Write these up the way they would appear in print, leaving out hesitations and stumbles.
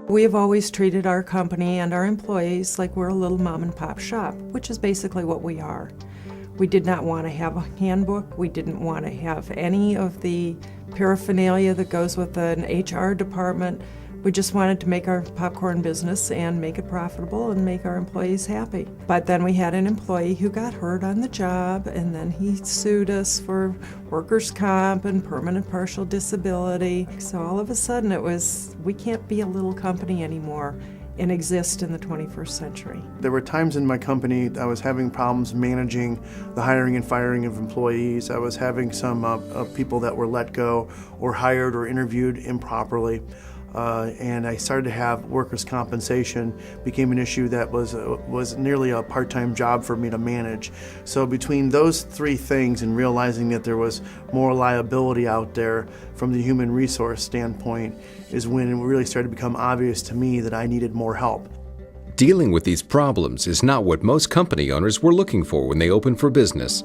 We have always treated our company and our employees like we're a little mom and pop shop, which is basically what we are. We did not want to have a handbook. We didn't want to have any of the paraphernalia that goes with an HR department. We just wanted to make our popcorn business and make it profitable and make our employees happy. But then we had an employee who got hurt on the job, and then he sued us for workers' comp and permanent partial disability. So all of a sudden it was, we can't be a little company anymore and exist in the 21st century. There were times in my company I was having problems managing the hiring and firing of employees. I was having some people that were let go or hired or interviewed improperly. And I started to have workers' compensation became an issue that was nearly a part-time job for me to manage. So between those three things and realizing that there was more liability out there from the human resource standpoint is when it really started to become obvious to me that I needed more help. Dealing with these problems is not what most company owners were looking for when they opened for business.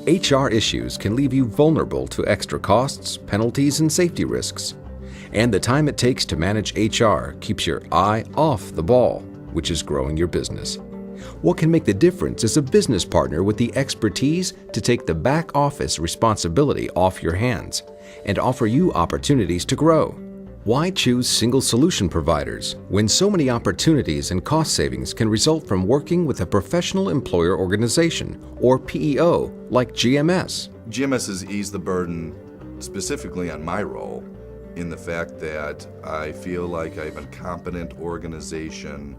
HR issues can leave you vulnerable to extra costs, penalties, and safety risks. And the time it takes to manage HR keeps your eye off the ball, which is growing your business. What can make the difference is a business partner with the expertise to take the back office responsibility off your hands and offer you opportunities to grow. Why choose single solution providers when so many opportunities and cost savings can result from working with a professional employer organization or PEO like GMS? GMS has eased the burden specifically on my role in the fact that I feel like I have a competent organization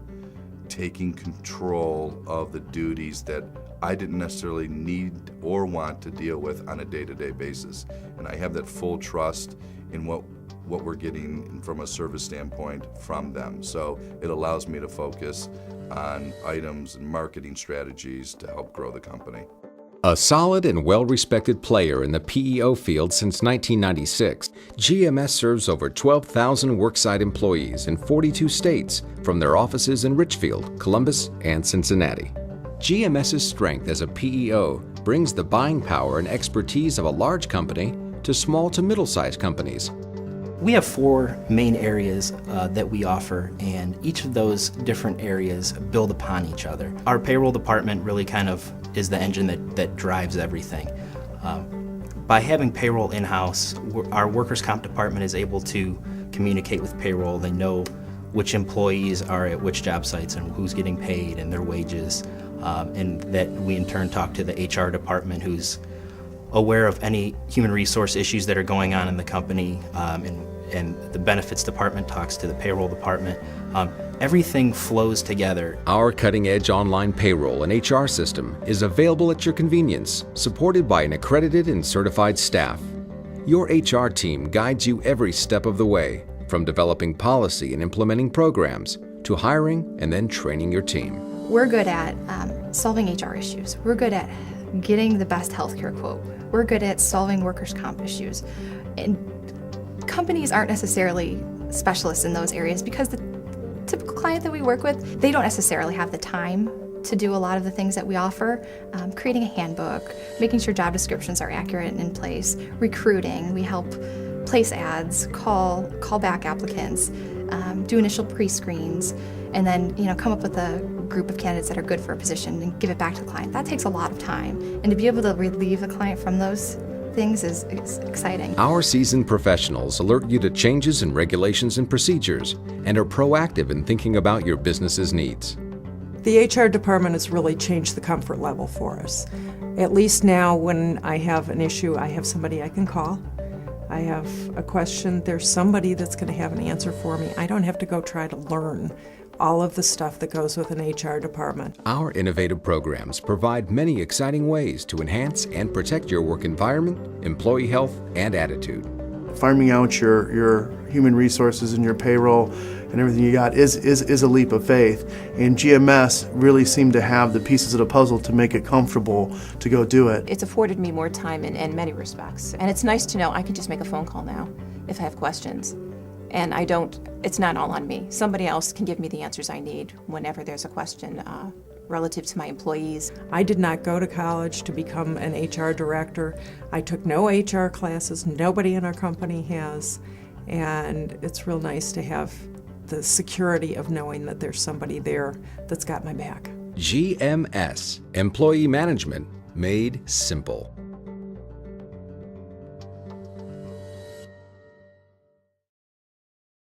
taking control of the duties that I didn't necessarily need or want to deal with on a day-to-day basis. And I have that full trust in what we're getting from a service standpoint from them. So it allows me to focus on items and marketing strategies to help grow the company. A solid and well-respected player in the PEO field since 1996, GMS serves over 12,000 worksite employees in 42 states from their offices in Richfield, Columbus, and Cincinnati. GMS's strength as a PEO brings the buying power and expertise of a large company to small to middle-sized companies. We have 4 main areas that we offer, and each of those different areas build upon each other. Our payroll department really kind of is the engine that drives everything. By having payroll in-house, our workers' comp department is able to communicate with payroll. They know which employees are at which job sites and who's getting paid and their wages, and that we in turn talk to the HR department, who's aware of any human resource issues that are going on in the company, and the benefits department talks to the payroll department. Everything flows together. Our cutting-edge online payroll and HR system is available at your convenience, supported by an accredited and certified staff. Your HR team guides you every step of the way, from developing policy and implementing programs, to hiring and then training your team. We're good at solving HR issues. We're good at getting the best healthcare quote. We're good at solving workers' comp issues. And companies aren't necessarily specialists in those areas because the typical client that we work with, they don't necessarily have the time to do a lot of the things that we offer. Creating a handbook, making sure job descriptions are accurate and in place, recruiting, we help place ads, call back applicants, do initial pre-screens, and then come up with a group of candidates that are good for a position and give it back to the client. That takes a lot of time, and to be able to relieve the client from those things is exciting. Our seasoned professionals alert you to changes in regulations and procedures and are proactive in thinking about your business's needs. The HR department has really changed the comfort level for us. At least now when I have an issue, I have somebody I can call. I have a question, there's somebody that's going to have an answer for me. I don't have to go try to learn all of the stuff that goes with an HR department. Our innovative programs provide many exciting ways to enhance and protect your work environment, employee health, and attitude. Farming out your human resources and your payroll and everything you got is a leap of faith. And GMS really seemed to have the pieces of the puzzle to make it comfortable to go do it. It's afforded me more time in many respects. And it's nice to know I can just make a phone call now if I have questions. And it's not all on me. Somebody else can give me the answers I need whenever there's a question relative to my employees. I did not go to college to become an HR director. I took no HR classes. Nobody in our company has. And it's real nice to have the security of knowing that there's somebody there that's got my back. GMS, Employee Management Made Simple.